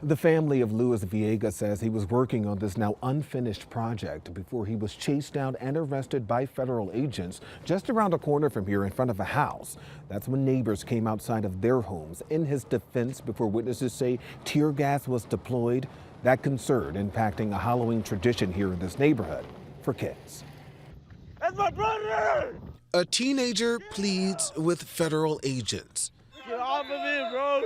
The family of Luis Villegas says he was working on this now unfinished project before he was chased down and arrested by federal agents just around the corner from here in front of a house. That's when neighbors came outside of their homes. In his defense, before witnesses say tear gas was deployed, that concern impacting a Halloween tradition here in this neighborhood for kids. That's my brother! A teenager pleads with federal agents. Get off of me, bro!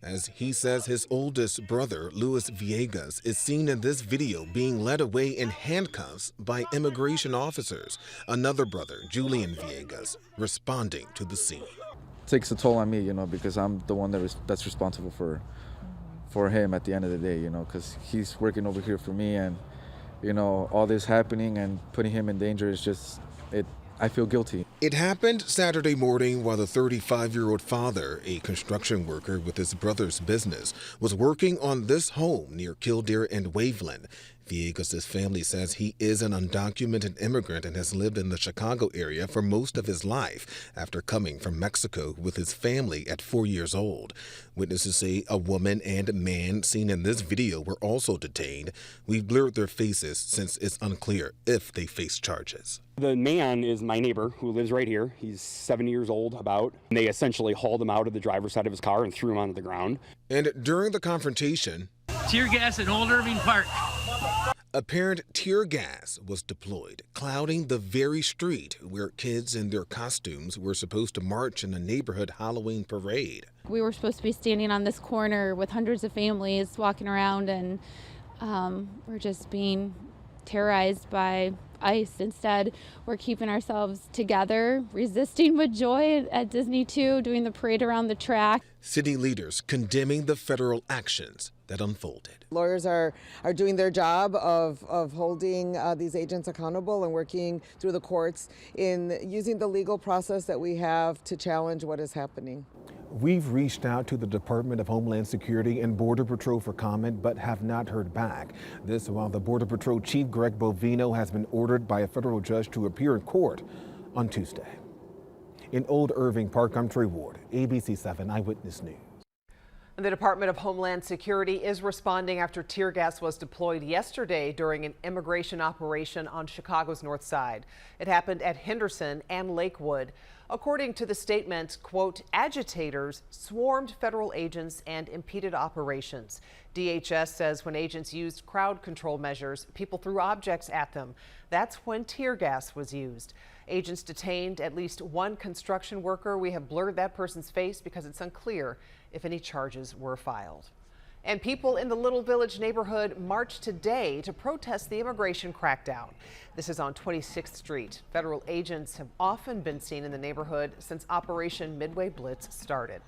As he says his oldest brother, Luis Villegas, is seen in this video being led away in handcuffs by immigration officers. Another brother, Julian Villegas, responding to the scene. It takes a toll on me, because I'm the one that's responsible for him at the end of the day, because he's working over here for me, and, all this happening and putting him in danger is just, I feel guilty. It happened Saturday morning while the 35-year-old father, a construction worker with his brother's business, was working on this home near Kildare and Waveland. Villegas' family says he is an undocumented immigrant and has lived in the Chicago area for most of his life after coming from Mexico with his family at 4 years old. Witnesses say a woman and man seen in this video were also detained. We've blurred their faces since it's unclear if they face charges. The man is my neighbor who lives right here. He's 7 years old about. And they essentially hauled him out of the driver's side of his car and threw him onto the ground. And during the confrontation, tear gas at Old Irving Park. Apparent tear gas was deployed, clouding the very street where kids in their costumes were supposed to march in a neighborhood Halloween parade. We were supposed to be standing on this corner with hundreds of families walking around, and we're just being terrorized by ICE. Instead, we're keeping ourselves together, resisting with joy at Disney 2, doing the parade around the track. City leaders condemning the federal actions that unfolded. Lawyers are doing their job of holding these agents accountable and working through the courts in using the legal process that we have to challenge what is happening. We've reached out to the Department of Homeland Security and Border Patrol for comment, but have not heard back. This while the Border Patrol Chief Greg Bovino has been ordered by a federal judge to appear in court on Tuesday. In Old Irving Park, I'm Trey Ward, ABC 7 Eyewitness News. The Department of Homeland Security is responding after tear gas was deployed yesterday during an immigration operation on Chicago's north side. It happened at Henderson and Lakewood. According to the statement, quote, agitators swarmed federal agents and impeded operations. DHS says when agents used crowd control measures, people threw objects at them. That's when tear gas was used. Agents detained at least one construction worker. We have blurred that person's face because it's unclear if any charges were filed. And people in the Little Village neighborhood marched today to protest the immigration crackdown. This is on 26th Street. Federal agents have often been seen in the neighborhood since Operation Midway Blitz started.